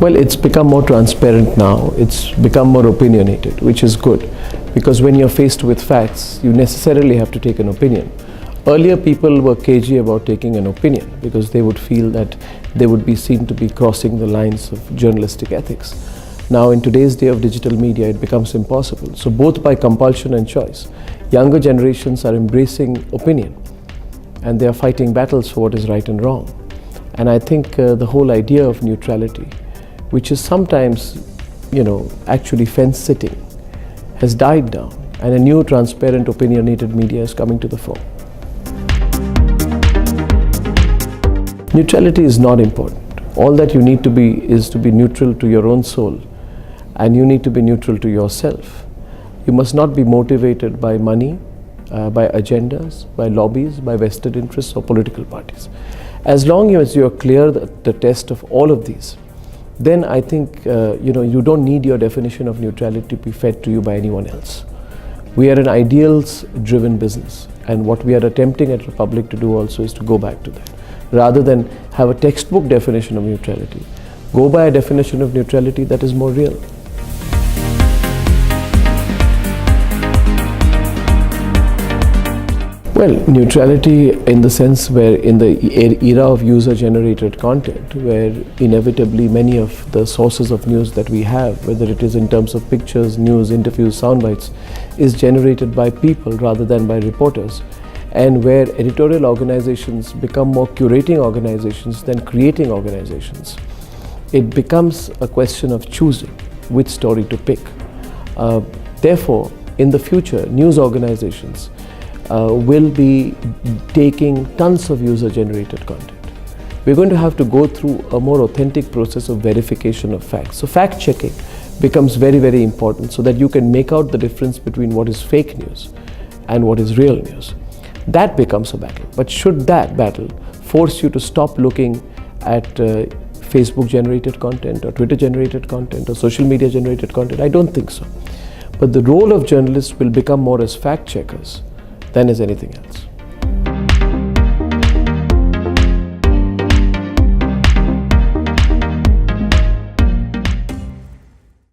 Well, it's become more transparent now. It's become more opinionated, which is good, because when you're faced with facts, you necessarily have to take an opinion. Earlier, people were cagey about taking an opinion because they would feel that they would be seen to be crossing the lines of journalistic ethics. Now, in today's day of digital media, it becomes impossible. So both by compulsion and choice, younger generations are embracing opinion, and they are fighting battles for what is right and wrong. And I think the whole idea of neutrality, which is sometimes, actually fence-sitting, has died down, and a new transparent opinionated media is coming to the fore. Neutrality is not important. All that you need to be is to be neutral to your own soul, and you need to be neutral to yourself. You must not be motivated by money, by agendas, by lobbies, by vested interests or political parties. As long as you are clear the test of all of these, then I think you don't need your definition of neutrality to be fed to you by anyone else. We are an ideals-driven business, and what we are attempting at Republic to do also is to go back to that. Rather than have a textbook definition of neutrality, go by a definition of neutrality that is more real. Well, neutrality in the sense where in the era of user-generated content, where inevitably many of the sources of news that we have, whether it is in terms of pictures, news, interviews, soundbites, is generated by people rather than by reporters, and where editorial organizations become more curating organizations than creating organizations, it becomes a question of choosing which story to pick. Therefore, in the future, news organizations will be taking tons of user-generated content. We're going to have to go through a more authentic process of verification of facts. So fact-checking becomes very, very important so that you can make out the difference between what is fake news and what is real news. That becomes a battle. But should that battle force you to stop looking at Facebook-generated content or Twitter-generated content or social media-generated content? I don't think so. But the role of journalists will become more as fact-checkers than as anything else.